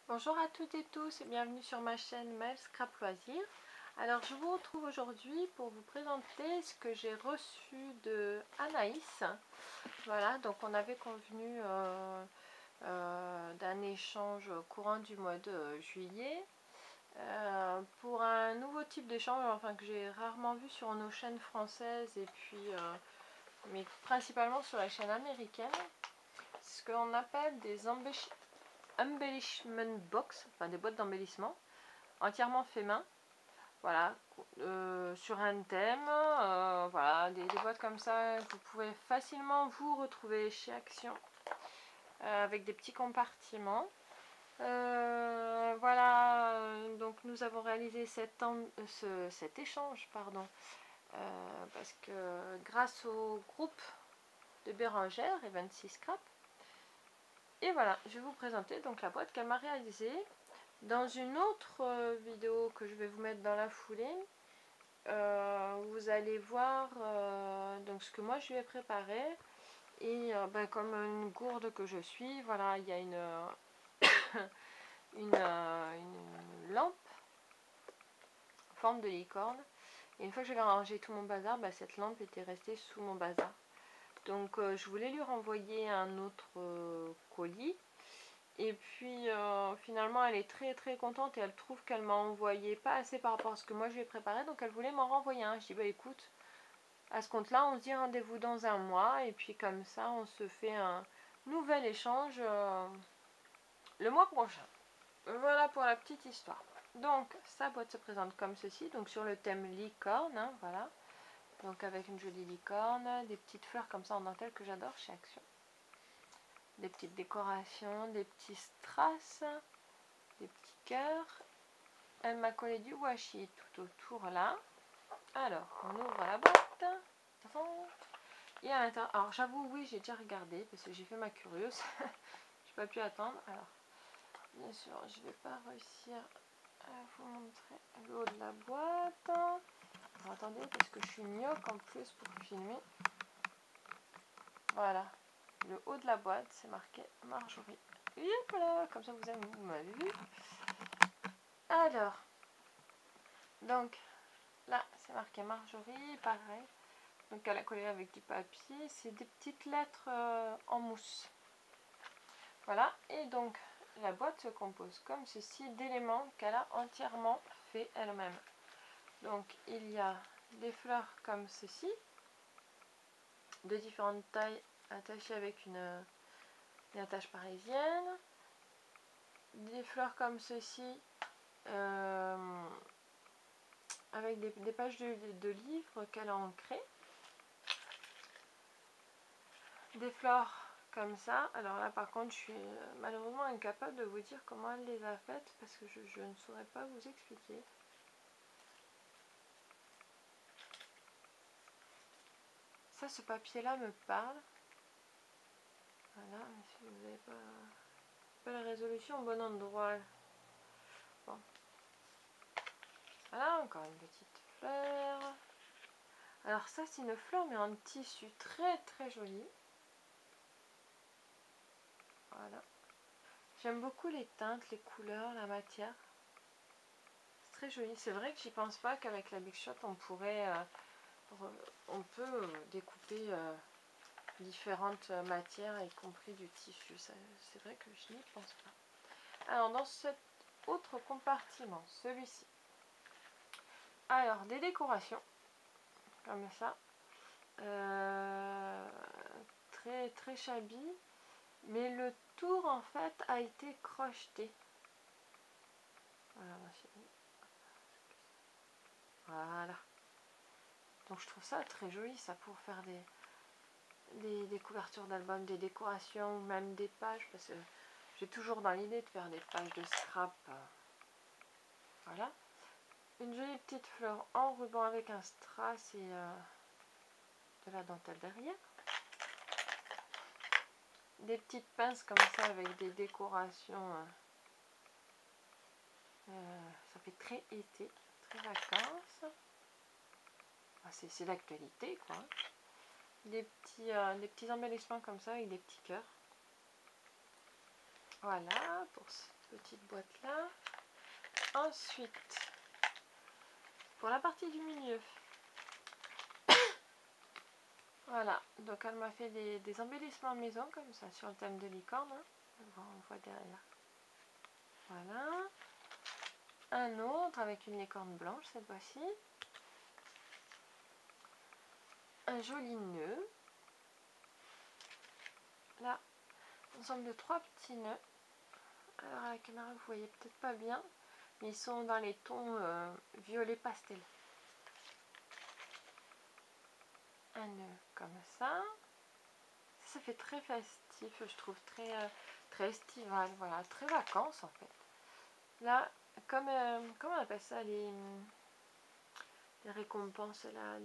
Bonjour à toutes et tous et bienvenue sur ma chaîne Maëlle Scrap Loisirs. Alors je vous retrouve aujourd'hui pour vous présenter ce que j'ai reçu de Anaïs. Voilà, donc on avait convenu d'un échange courant du mois de juillet pour un nouveau type d'échange, enfin que j'ai rarement vu sur nos chaînes françaises et puis mais principalement sur la chaîne américaine. C'est ce que l'on appelle des embellishment box, enfin des boîtes d'embellissement entièrement fait main, voilà, sur un thème, voilà, des boîtes comme ça que vous pouvez facilement vous retrouver chez Action, avec des petits compartiments. Voilà, donc nous avons réalisé cet échange, pardon, parce que grâce au groupe de Bérengère et 26 Scrap. Et voilà, je vais vous présenter donc la boîte qu'elle m'a réalisée. Dans une autre vidéo que je vais vous mettre dans la foulée, vous allez voir donc ce que moi je lui ai préparé. Et comme une gourde que je suis, voilà, il y a une lampe en forme de licorne. Et une fois que j'avais rangé tout mon bazar, cette lampe était restée sous mon bazar. Donc je voulais lui renvoyer un autre colis. Et puis finalement elle est très contente et elle trouve qu'elle m'a envoyé pas assez par rapport à ce que moi je lui ai préparé, donc elle voulait m'en renvoyer un. Je dis écoute, à ce compte là on se dit rendez-vous dans un mois et puis comme ça on se fait un nouvel échange le mois prochain. Voilà pour la petite histoire. Donc sa boîte se présente comme ceci, donc sur le thème licorne, hein, voilà, donc avec une jolie licorne, des petites fleurs comme ça en dentelle que j'adore chez Action, des petites décorations, des petits strass, des petits cœurs. Elle m'a collé du washi tout autour là. Alors, on ouvre la boîte. Et à l'intérieur, alors j'avoue, oui, j'ai déjà regardé parce que j'ai fait ma curieuse. J'ai pas pu attendre. Alors, bien sûr, je vais pas réussir à vous montrer le haut de la boîte. Alors, attendez, parce que je suis myope en plus pour filmer. Voilà, le haut de la boîte, c'est marqué Marjorie. Et voilà, comme ça vous m'avez vu. Alors, donc là, c'est marqué Marjorie, pareil. Donc elle a collé avec du papier. C'est des petites lettres en mousse. Voilà. Et donc la boîte se compose comme ceci d'éléments qu'elle a entièrement fait elle-même. Donc il y a des fleurs comme ceci, de différentes tailles, attachées avec une attache parisienne. Des fleurs comme ceci, avec des pages de livres qu'elle a ancrées. Des fleurs comme ça. Alors là par contre je suis malheureusement incapable de vous dire comment elle les a faites parce que je ne saurais pas vous expliquer. Ça, ce papier là me parle. Voilà, si vous n'avez pas la résolution au bon endroit. Bon. Voilà, encore une petite fleur. Alors ça c'est une fleur mais en tissu très joli. Voilà. J'aime beaucoup les teintes, les couleurs, la matière. C'est très joli. C'est vrai que j'y pense pas qu'avec la Big Shot on pourrait... on peut découper différentes matières, y compris du tissu. C'est vrai que je n'y pense pas. Alors dans cet autre compartiment, celui-ci. Alors des décorations, comme ça. Très shabby. Mais le tour en fait a été crocheté. Voilà. Donc je trouve ça très joli, ça, pour faire des couvertures d'albums, des décorations, même des pages, parce que j'ai toujours dans l'idée de faire des pages de scrap. Voilà. Une jolie petite fleur en ruban avec un strass et de la dentelle derrière. Des petites pinces comme ça avec des décorations. Ça fait très été, très vacances. C'est l'actualité, quoi. Des petits embellissements comme ça avec des petits cœurs. Voilà pour ce petite boîte là. Ensuite, pour la partie du milieu, voilà, donc elle m'a fait des embellissements maison comme ça sur le thème de licorne, hein. On voit derrière. Voilà. Un autre avec une licorne blanche cette fois-ci. Un joli nœud. Là, ensemble de 3 petits nœuds. Alors à la caméra vous voyez peut-être pas bien, mais ils sont dans les tons violet pastel. Un nœud comme ça. Ça fait très festif, je trouve, très estival, voilà, très vacances en fait. Là, comme comment on appelle ça, les récompenses là,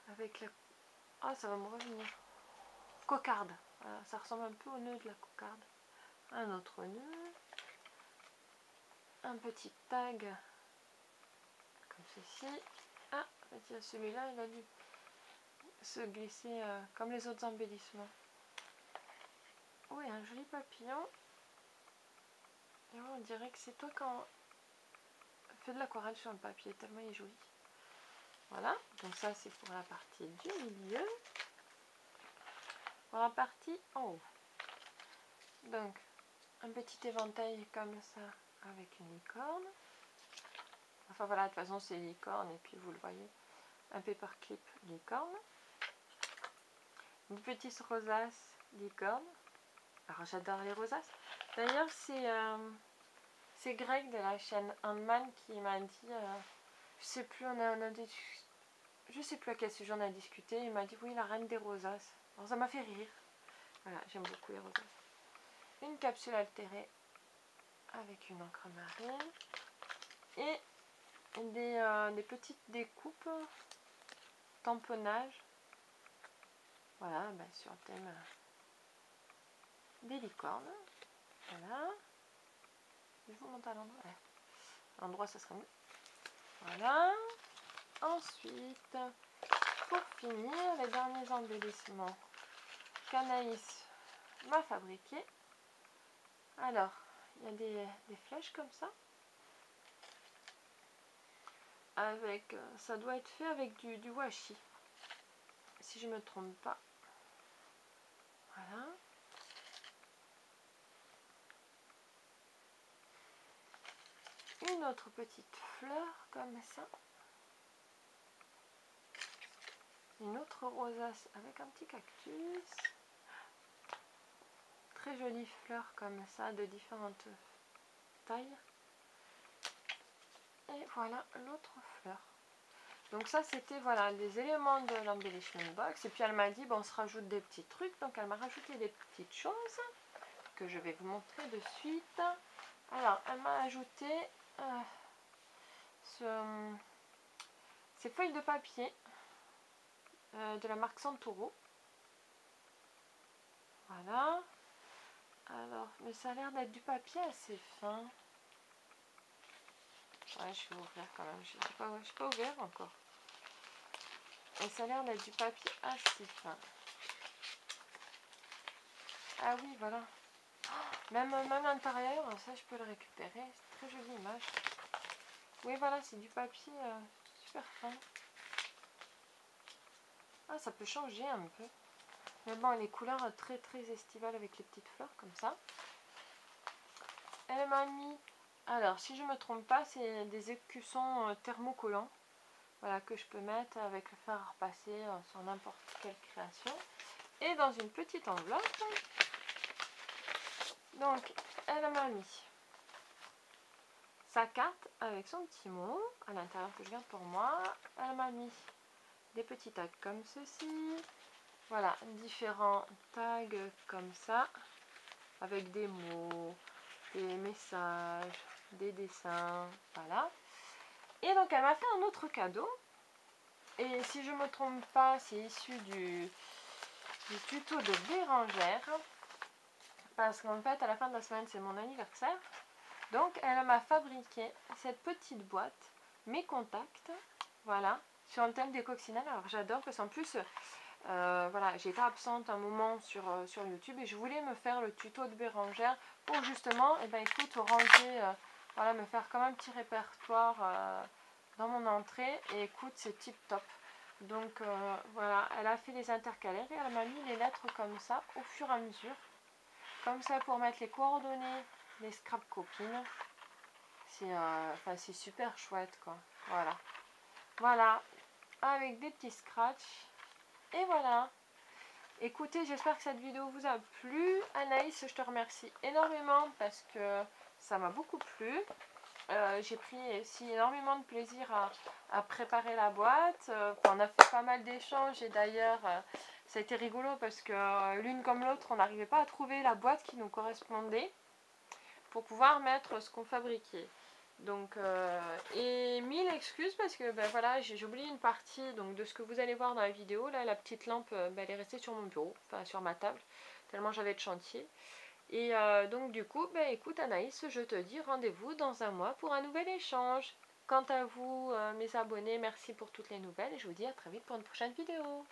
avec la... Ah, ça va me revenir. Cocarde, voilà, ça ressemble un peu au nœud de la cocarde. Un autre nœud. Un petit tag comme ceci. Ah, celui-là il a dû se glisser comme les autres embellissements. Oui, un joli papillon. Et on dirait que c'est toi quand on fait de l'aquarelle sur le papier, tellement il est joli. Voilà, donc ça c'est pour la partie du milieu. Pour la partie en haut. Donc, un petit éventail comme ça avec une licorne. Enfin voilà, de toute façon c'est licorne et puis vous le voyez, un paperclip licorne. Une petite rosace licorne. Alors j'adore les rosaces. D'ailleurs c'est Greg de la chaîne Handman qui m'a dit, je sais plus, je sais plus à quel sujet on a discuté, il m'a dit oui la reine des rosaces. Alors ça m'a fait rire. Voilà, j'aime beaucoup les rosaces. Une capsule altérée avec une encre marine et des petites découpes tamponnage, voilà, sur le thème des licornes. Voilà, je vous montre à l'endroit, ouais. L'endroit ça sera mieux. Voilà, ensuite pour finir les derniers embellissements qu'Anaïs m'a fabriqué. Alors il y a des flèches comme ça avec, ça doit être fait avec du washi si je me trompe pas. Voilà, une autre petite fleur comme ça, une autre rosace avec un petit cactus, très jolie fleur comme ça de différentes tailles, et voilà l'autre fleur. Donc ça c'était voilà les éléments de l'embellishment box, et puis elle m'a dit bon on se rajoute des petits trucs, donc elle m'a rajouté des petites choses que je vais vous montrer de suite. Alors elle m'a ajouté ces feuilles de papier de la marque Santoro. Voilà. Alors, mais ça a l'air d'être du papier assez fin. Ouais, je vais ouvrir quand même. Je n'ai pas ouvert encore. Et ça a l'air d'être du papier assez fin. Ah oui, voilà. Même l'intérieur, ça je peux le récupérer. C'est très jolie image. Oui, voilà, c'est du papier super fin. Ah, ça peut changer un peu. Mais bon, les couleurs très estivales avec les petites fleurs comme ça. Elle m'a mis, alors si je me trompe pas, c'est des écussons thermocollants. Voilà, que je peux mettre avec le fer à repasser sur n'importe quelle création. Et dans une petite enveloppe. Donc, elle m'a mis sa carte avec son petit mot à l'intérieur que je garde pour moi. Elle m'a mis des petits tags comme ceci. Voilà, différents tags comme ça, avec des mots, des messages, des dessins, voilà. Et donc elle m'a fait un autre cadeau. Et si je ne me trompe pas, c'est issu du tuto de Bérangère. Parce qu'en fait, à la fin de la semaine, c'est mon anniversaire. Donc elle m'a fabriqué cette petite boîte, mes contacts, voilà, sur le thème des coccinelles. Alors j'adore parce qu'en plus, Voilà, j'étais absente un moment sur YouTube et je voulais me faire le tuto de Bérangère pour justement, et ben écoute, ranger, voilà, me faire comme un petit répertoire dans mon entrée. Et écoute, c'est tip top. Donc voilà, elle a fait les intercalaires et elle m'a mis les lettres comme ça au fur et à mesure. Comme ça pour mettre les coordonnées des scrap copines. C'est super chouette quoi. Voilà. Voilà, avec des petits scratchs. Et voilà. Écoutez, j'espère que cette vidéo vous a plu. Anaïs, je te remercie énormément parce que ça m'a beaucoup plu. J'ai pris aussi énormément de plaisir à préparer la boîte. On a fait pas mal d'échanges et d'ailleurs ça a été rigolo parce que l'une comme l'autre on n'arrivait pas à trouver la boîte qui nous correspondait pour pouvoir mettre ce qu'on fabriquait. Donc et mille excuses parce que ben voilà, j'ai oublié une partie donc de ce que vous allez voir dans la vidéo. Là la petite lampe ben, elle est restée sur mon bureau, enfin sur ma table, tellement j'avais de chantier. Et donc du coup, ben écoute Anaïs, je te dis rendez-vous dans un mois pour un nouvel échange. Quant à vous mes abonnés, merci pour toutes les nouvelles et je vous dis à très vite pour une prochaine vidéo.